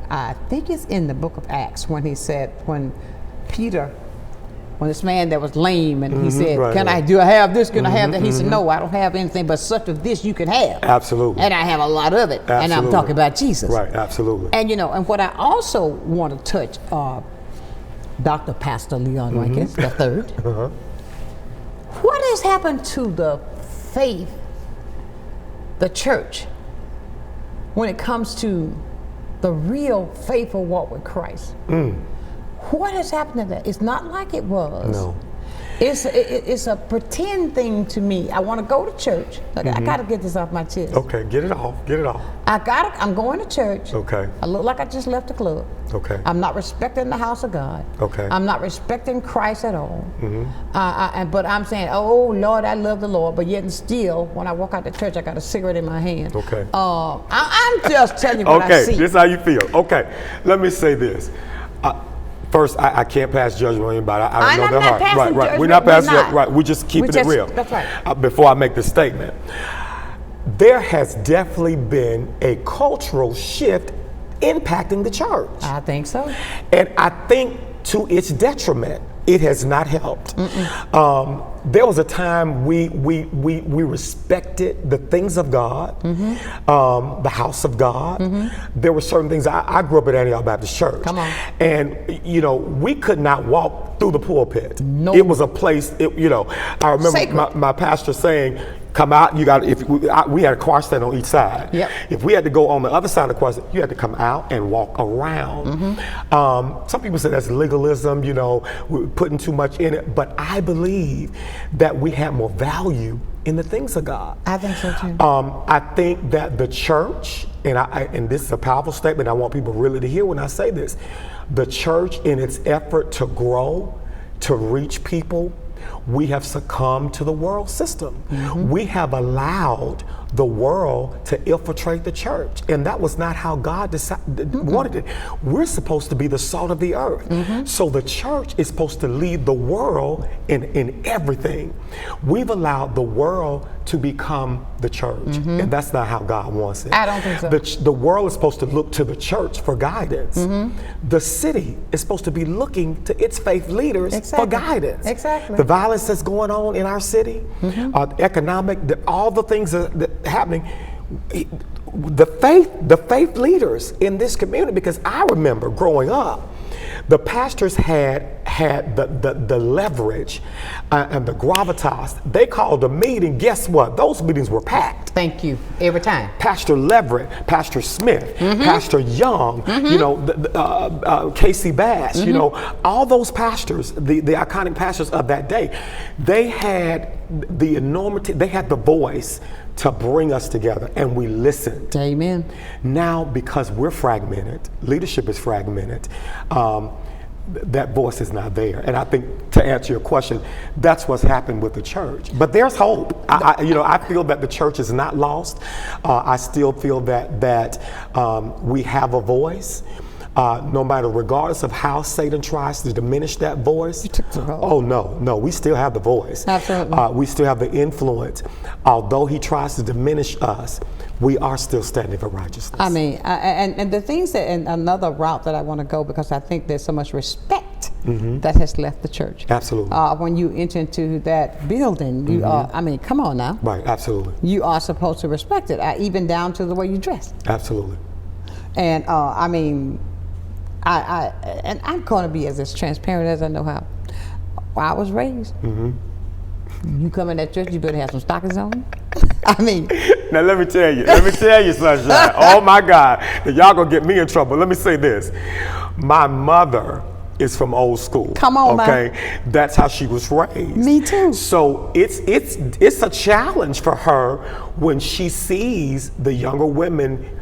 I think it's in the book of Acts when he said, when this man that was lame and he said, do I have this, can I have that? He said, no, I don't have anything but such of this you can have. Absolutely. And I have a lot of it. Absolutely. And I'm talking about Jesus. Right, absolutely. And you know, and what I also want to touch, Dr. Pastor Leon Rankins III, what has happened to the faith, the church, when it comes to the real faithful walk with Christ? What has happened to that? It's not like it was. No. It's a pretend thing to me. I want to go to church. Look, I got to get this off my chest. Okay, get it off. Get it off. I'm going to church. Okay. I look like I just left the club. Okay. I'm not respecting the house of God. Okay. I'm not respecting Christ at all. But I'm saying, oh Lord, I love the Lord. But yet and still, when I walk out the church, I got a cigarette in my hand. Okay. I'm just telling you what I see. Okay, this is how you feel. Okay, let me say this. First, I can't pass judgment on anybody. I don't know their heart. Right. We're not passing judgment. Right. We're just keeping it real. That's right. Before I make the statement, there has definitely been a cultural shift impacting the church. I think so. And I think to its detriment. It has not helped. There was a time we respected the things of God, the house of God. There were certain things. I grew up at Antioch Baptist Church. Come on. And, you know, we could not walk through the pulpit. No. It was a place, you know, I remember my pastor saying, come out, you got, we had a choir stand on each side. Yep. If we had to go on the other side of the choir stand, you had to come out and walk around. Some people say that's legalism, you know, we're putting too much in it, but I believe that we have more value in the things of God. I think so too. I think that the church, and this is a powerful statement, I want people really to hear when I say this, the church in its effort to grow, to reach people, we have succumbed to the world system. We have allowed the world to infiltrate the church, and that was not how God wanted it. We're supposed to be the salt of the earth. So the church is supposed to lead the world in everything. We've allowed the world to become the church, and that's not how God wants it. I don't think so. The world is supposed to look to the church for guidance. The city is supposed to be looking to its faith leaders for guidance. Exactly. The violence that's going on in our city, economic, all the things that happening, the faith leaders in this community, because I remember growing up, the pastors had the leverage and the gravitas. They called a meeting. Guess what? Those meetings were packed. Thank you. Every time. Pastor Leverett, Pastor Smith, Pastor Young, you know, Casey Bass, you know, all those pastors, the iconic pastors of that day, they had the enormity, they had the voice to bring us together, and we listened. Amen. Now, because we're fragmented, leadership is fragmented, that voice is not there. And I think, to answer your question, that's what's happened with the church. But there's hope. I feel that the church is not lost. I still feel that we have a voice. No matter, regardless of how Satan tries to diminish that voice. Oh no, we still have the voice. Absolutely. We still have the influence. Although he tries to diminish us, we are still standing for righteousness. I mean, and the things that, and another route that I want to go, because I think there's so much respect that has left the church. Absolutely. When you enter into that building, you are, I mean, come on now. Right, absolutely. You are supposed to respect it, even down to the way you dress. Absolutely. And I mean, and I'm going to be as transparent as I know how. I was raised. You come in that church, you better have some stockings on. I mean. Now let me tell you, Sonshine. Oh my God, y'all gonna get me in trouble. Let me say this. My mother is from old school. Come on, okay? man. That's how she was raised. Me too. So it's a challenge for her when she sees the younger women,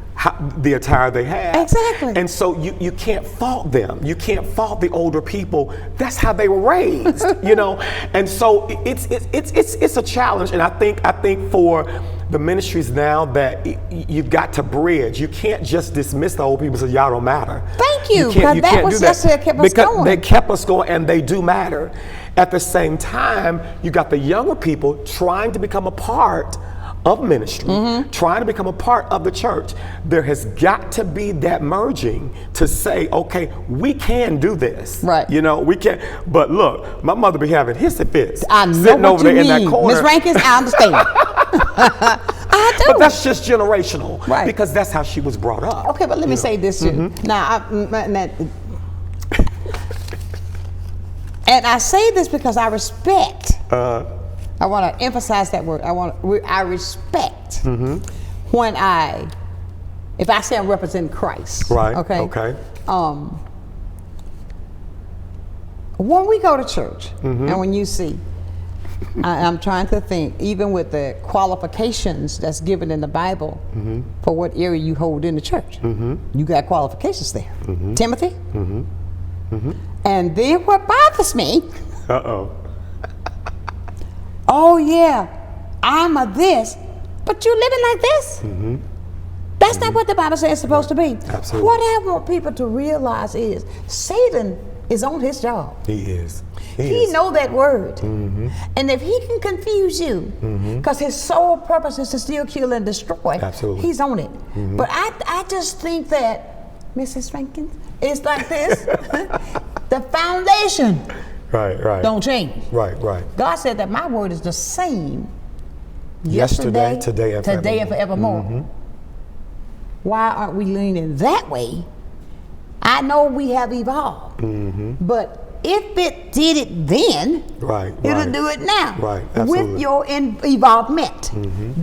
the attire they have. Exactly. And so you can't fault them. You can't fault the older people. That's how they were raised, you know. And so it's a challenge. And I think for the ministries now that you've got to bridge. You can't just dismiss the old people and say y'all don't matter. Thank you. You can't was do that. That kept us going. They kept us going, and they do matter. At the same time, you got the younger people trying to become a part of ministry, trying to become a part of the church. There has got to be that merging to say, okay, we can do this. Right. You know, we can. But look, my mother be having hissy fits. I know sitting what over there you mean. in that corner. Ms. Rankins, I understand. I do. But that's just generational. Right. Because that's how she was brought up. Okay, but let me say this too. Now, and I say this because I respect. I want to emphasize that word. I respect when if I say I'm representing Christ. Right. Okay. Okay. When we go to church and when you see, I'm trying to think, even with the qualifications that's given in the Bible for what area you hold in the church, you got qualifications there. Timothy. And then what bothers me. Oh yeah, I'm a this, but you living like this? That's not what the Bible says it's supposed to be. Absolutely. What I want people to realize is Satan is on his job. He is. He know that word. And if he can confuse you, because his sole purpose is to steal, kill, and destroy, Absolutely. he's on it. But I just think that, Mrs. Rankins, it's like this. The foundation Right. don't change. Right. God said that my word is the same yesterday, today, and forevermore. Mm-hmm. Why aren't we leaning that way? I know we have evolved, but if it did it then, it'll do it now. Right, absolutely. With your evolvement.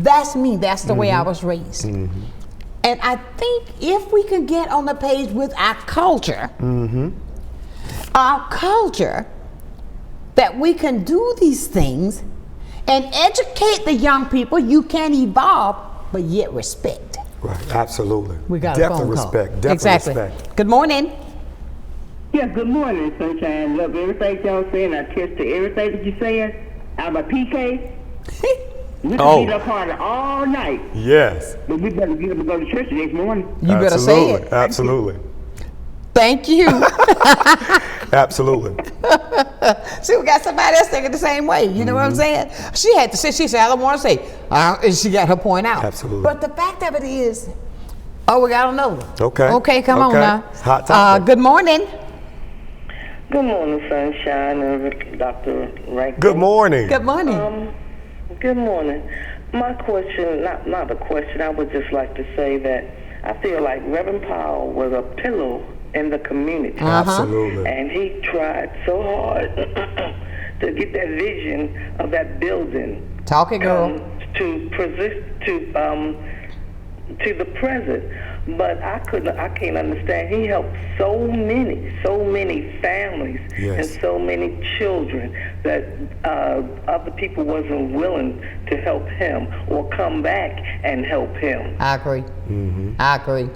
That's me. That's the way I was raised. And I think if we can get on the page with our culture, that we can do these things and educate the young people, you can evolve, but yet respect. Right, absolutely. We got definitely a phone respect. call. Definitely exactly. respect. Good morning. Yeah, good morning, Sonshine. Love everything y'all saying. I attest to everything that you're saying. I'm a PK. We can beat up harder all night. Yes. But we better get up and go to church the next morning. You better say it. Absolutely. Thank you. Absolutely. See, we got somebody else thinking the same way. You know what I'm saying? She had to say, she said, I don't want to say. And she got her point out. Absolutely. But the fact of it is, we got another one. Okay. Okay, come on now. Hot topic. Good morning. Good morning, Sonshine and Dr. Rankin. Good morning. Good morning. Good morning. My question, not a question, I would just like to say that I feel like Reverend Powell was a pillow in the community. Absolutely. And he tried so hard to get that vision of that building. Talk it, girl. To the present. But I can't understand. He helped so many families and so many children that other people wasn't willing to help him or come back and help him. I agree. I agree.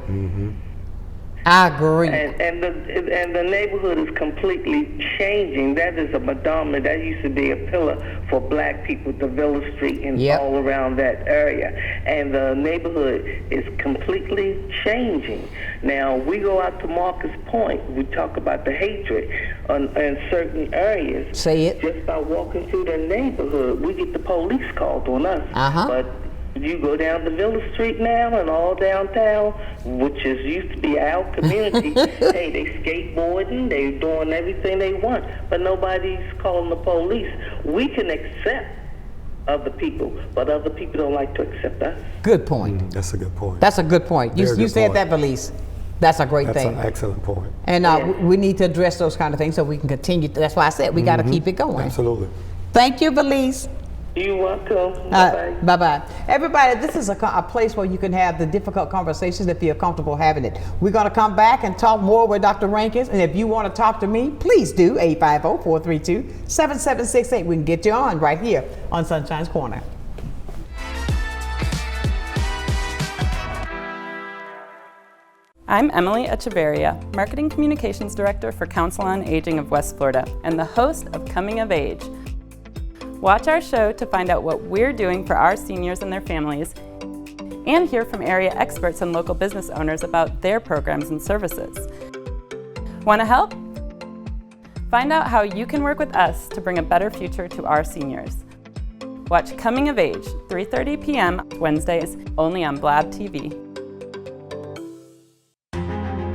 I agree. And the neighborhood is completely changing. That is a Madonna. That used to be a pillar for black people, the Villa Street and all around that area. And the neighborhood is completely changing. Now, we go out to Marcus Point. We talk about the hatred in certain areas. Say it. Just by walking through the neighborhood, we get the police called on us. But you go down the Villa Street now and all downtown, which used to be our community. Hey, they skateboarding, they doing everything they want, but nobody's calling the police. We can accept other people, but other people don't like to accept us. Good point. That's a good point. That's a good point. You said that, Belize. That's a great thing. That's an excellent point. And we need to address those kind of things so we can continue. That's why I said we got to keep it going. Absolutely. Thank you, Belize. You're welcome. Bye-bye. Bye-bye. Everybody, this is a place where you can have the difficult conversations if you're comfortable having it. We're going to come back and talk more with Dr. Rankins. And if you want to talk to me, please do. 850-432-7768. We can get you on right here on Sunshine's Corner. I'm Emily Echeverria, Marketing Communications Director for Council on Aging of West Florida and the host of Coming of Age. Watch our show to find out what we're doing for our seniors and their families and hear from area experts and local business owners about their programs and services. Want to help? Find out how you can work with us to bring a better future to our seniors. Watch Coming of Age, 3:30 p.m. Wednesdays, only on Blab TV.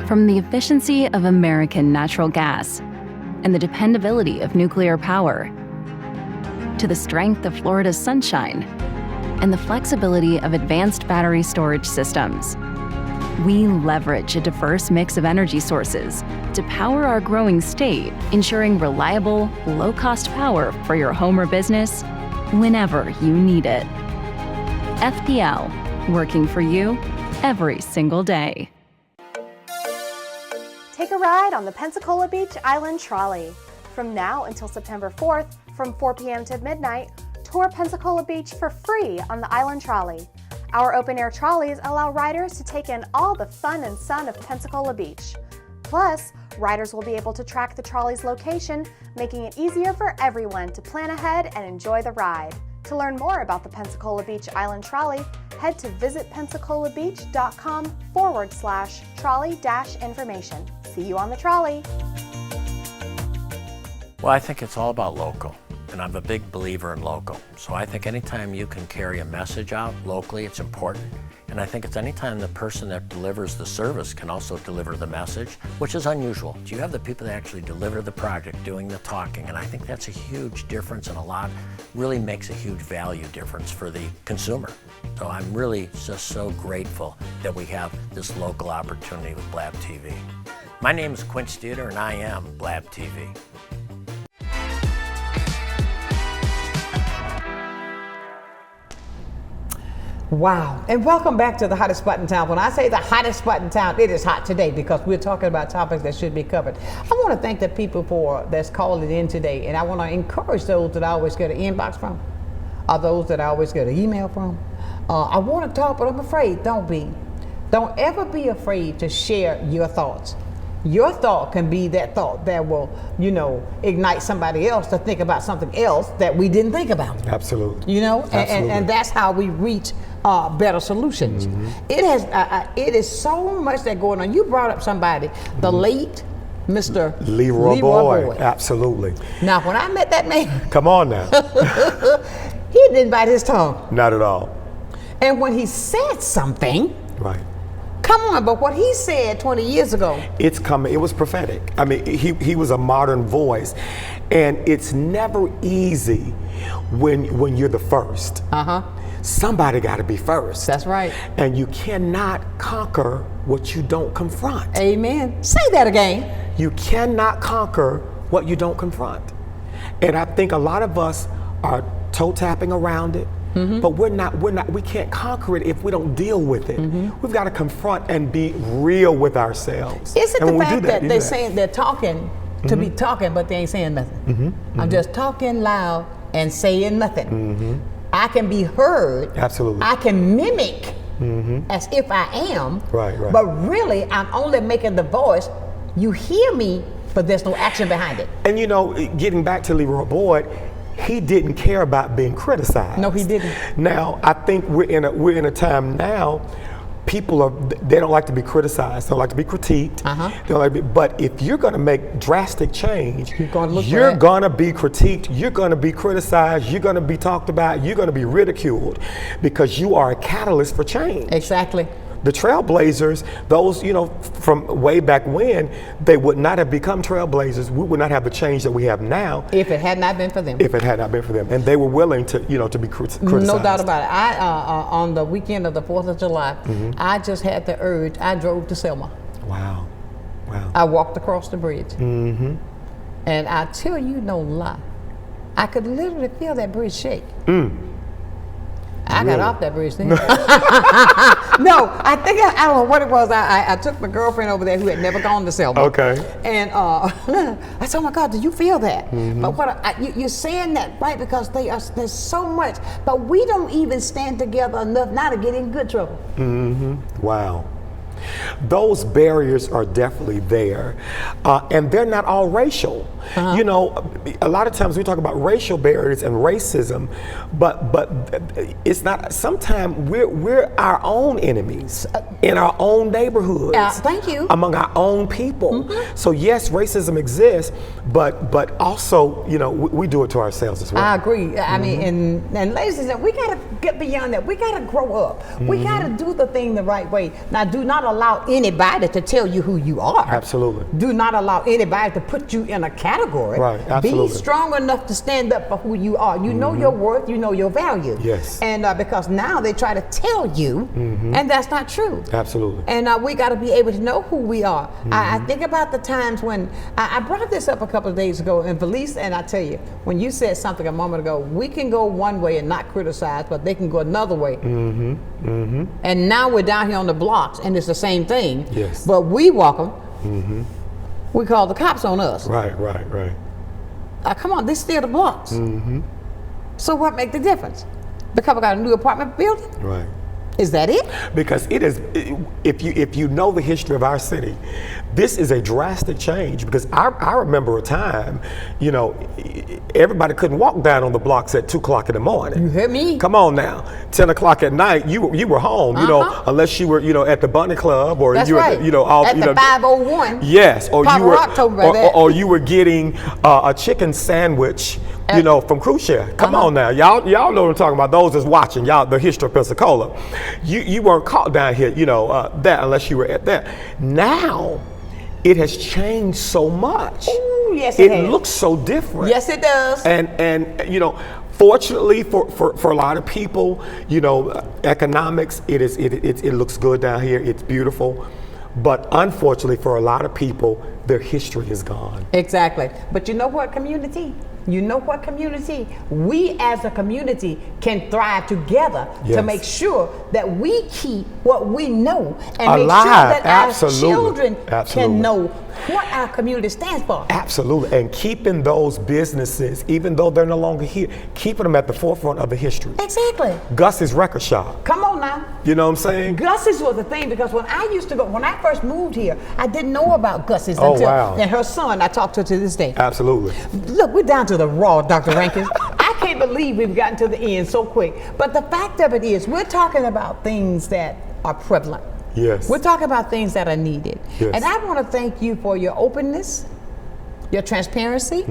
From the efficiency of American natural gas and the dependability of nuclear power, to the strength of Florida's sunshine and the flexibility of advanced battery storage systems, we leverage a diverse mix of energy sources to power our growing state, ensuring reliable, low-cost power for your home or business whenever you need it. FPL, working for you every single day. Take a ride on the Pensacola Beach Island Trolley. From now until September 4th, from 4 p.m. to midnight, tour Pensacola Beach for free on the Island Trolley. Our open-air trolleys allow riders to take in all the fun and sun of Pensacola Beach. Plus, riders will be able to track the trolley's location, making it easier for everyone to plan ahead and enjoy the ride. To learn more about the Pensacola Beach Island Trolley, head to visitpensacolabbeach.com/trolley-information. See you on the trolley. Well, I think it's all about local, and I'm a big believer in local. So I think anytime you can carry a message out locally, it's important. And And I think it's anytime the person that delivers the service can also deliver the message, which is unusual. You have the people that actually deliver the project doing the talking, and I think that's a huge difference, and really makes a huge value difference for the consumer. So I'm really just so grateful that we have this local opportunity with Blab TV. My name is Quint Studer, and I am Blab TV. Wow, and welcome back to the hottest spot in town. When I say the hottest spot in town, it is hot today because we're talking about topics that should be covered. I want to thank the people that's calling in today, and I want to encourage those that I always get an inbox from, or those that I always get an email from. I want to talk, but I'm afraid. Don't ever be afraid to share your thoughts. Your thought can be that thought that will, ignite somebody else to think about something else that we didn't think about. Absolutely. Absolutely. And that's how we reach better solutions. It is so much that going on. You brought up somebody, the late Mr. Leroy Boyd. Absolutely. Now, when I met that man, come on now, he didn't bite his tongue. Not at all. And when he said something, right. Come on, but what he said 20 years ago. It's coming. It was prophetic. I mean, he was a modern voice, and it's never easy when you're the first. Somebody got to be first. That's right. And you cannot conquer what you don't confront. Amen. Say that again. You cannot conquer what you don't confront. And I think a lot of us are toe tapping around it. But we can't conquer it if we don't deal with it. We've got to confront and be real with ourselves. Is it the fact that they're saying they're talking to be talking, but they ain't saying nothing? I'm just talking loud and saying nothing. I can be heard. Absolutely. I can mimic as if I am. Right. But really, I'm only making the voice. You hear me, but there's no action behind it. And getting back to Leroy Boyd, he didn't care about being criticized. No, he didn't. Now, I think we're in a time now, they don't like to be criticized. They don't like to be critiqued. They don't like to be, but if you're going to make drastic change, you're going to be critiqued, you're going to be criticized, you're going to be talked about, you're going to be ridiculed because you are a catalyst for change. Exactly. The trailblazers, those, from way back when, they would not have become trailblazers. We would not have the change that we have now. If it had not been for them. And they were willing to, to be criticized. No doubt about it. I, on the weekend of the 4th of July, I just had the urge. I drove to Selma. Wow. I walked across the bridge. And I tell you no lie, I could literally feel that bridge shake. I got off that bridge then. No, I think I don't know what it was. I took my girlfriend over there who had never gone to Selma. Okay. And I said, oh my God, do you feel that? But you're saying that right because there's so much, but we don't even stand together enough now to get in good trouble. Wow. Those barriers are definitely there, and they're not all racial. A lot of times we talk about racial barriers and racism, but it's not. Sometimes we're our own enemies in our own neighborhoods. Thank you. Among our own people. So yes, racism exists, but also we do it to ourselves as well. I agree. I mean, and ladies and gentlemen, we got to get beyond that. We got to grow up. We got to do the thing the right way. Now, do not allow anybody to tell you who you are. Absolutely. Do not allow anybody to put you in a category. Right, absolutely. Be strong enough to stand up for who you are. You know your worth, you know your value. Yes. And because now they try to tell you, and that's not true. Absolutely. And we got to be able to know who we are. I think about the times when, I brought this up a couple of days ago, and Felice, and I tell you, when you said something a moment ago, we can go one way and not criticize, but they can go another way. And now we're down here on the blocks, and it's the same thing. Yes. But we walk them. We call the cops on us. Right. Come on, this still the blocks. So what make the difference? Because we got a new apartment building? Right. Is that it? Because it is, if you know the history of our city, this is a drastic change. Because I remember a time, everybody couldn't walk down on the blocks at 2 o'clock in the morning. You hear me? Come on now, 10 o'clock at night, you were home. Unless you were at the Bunny Club or That's you were right. at the 501. Yes, or Papa you were Rock told me about that. or you were getting a chicken sandwich you know, from cruise share. Come on now, y'all know what I'm talking about. Those that's watching, y'all, the history of Pensacola. You weren't caught down here, you know, that unless you were at that. Now, it has changed so much. Ooh, yes, it has. It looks so different. Yes, it does. And you know, fortunately for a lot of people, you know, economics, it looks good down here. It's beautiful. But unfortunately for a lot of people, their history is gone. Exactly. But you know what, community? You know what, community? We as a community can thrive together to make sure that we keep what we know and make sure that our children can know what our community stands for. Absolutely. And keeping those businesses, even though they're no longer here, keeping them at the forefront of the history. Exactly. Gus's Record Shop. Come on now. You know what I'm saying? Gus's was the thing, because when I first moved here, I didn't know about Gus's until, and her son, I talked to her to this day. Absolutely. Look, we're down to the raw, Dr. Rankins. I can't believe we've gotten to the end so quick. But the fact of it is, we're talking about things that are prevalent. Yes. We're talking about things that are needed. Yes. And I want to thank you for your openness, your transparency,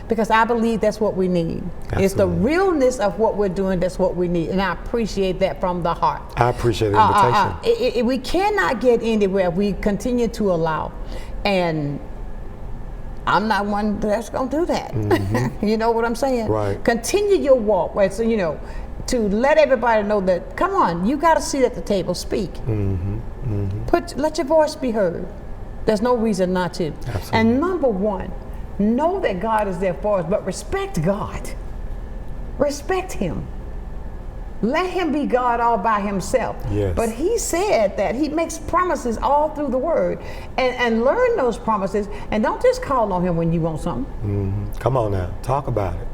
because I believe that's what we need. Absolutely. It's the realness of what we're doing that's what we need. And I appreciate that from the heart. I appreciate the invitation. We cannot get anywhere if we continue to allow. And I'm not one that's going to do that. You know what I'm saying? Right. Continue your walk. Right? So, you know, to let everybody know that, come on, you got a seat at the table, speak. Let your voice be heard. There's no reason not to. Absolutely. And number one, know that God is there for us, but respect God. Respect Him. Let Him be God all by Himself. Yes. But He said that He makes promises all through the Word. And learn those promises, and don't just call on Him when you want something. Come on now, talk about it.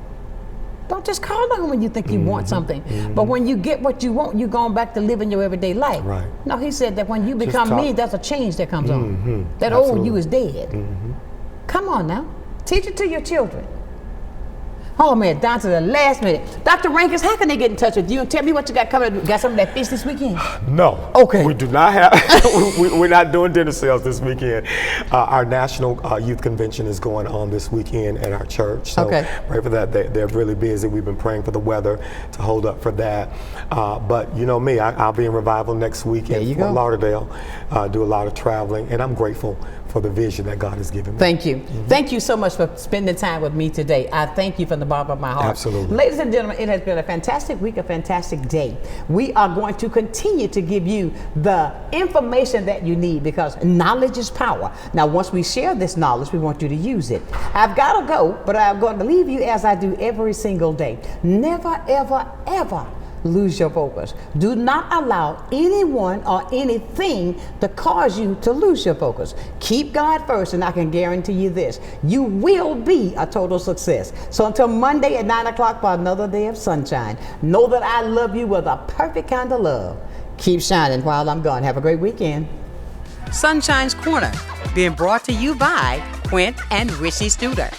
Don't just call on Him when you think you want something. But when you get what you want, you're going back to living your everyday life. Right. No, He said that when you become me, there's a change that comes on. That old you is dead. Come on now. Teach it to your children. Oh man, down to the last minute. Dr. Rankins, how can they get in touch with you and tell me what you got coming? Got some of that fish this weekend? No. Okay. We do not have, we're not doing dinner sales this weekend. Our National Youth Convention is going on this weekend at our church. So pray for that. They're really busy. We've been praying for the weather to hold up for that. But you know me, I'll be in Revival next week in Fort Lauderdale, do a lot of traveling, and I'm grateful for the vision that God has given me. Thank you. Thank you so much for spending time with me today. I thank you from the bottom of my heart. Absolutely. Ladies and gentlemen, it has been a fantastic week, a fantastic day. We are going to continue to give you the information that you need, because knowledge is power. Now, once we share this knowledge, we want you to use it. I've got to go, but I'm going to leave you as I do every single day. Never, ever, ever lose your focus. Do not allow anyone or anything to cause you to lose your focus. Keep God first, and I can guarantee you this: you will be a total success. So until Monday at 9 o'clock for another day of sunshine, know that I love you with a perfect kind of love. Keep shining while I'm gone. Have a great weekend. Sunshine's Corner, being brought to you by Quint and Richie Studer.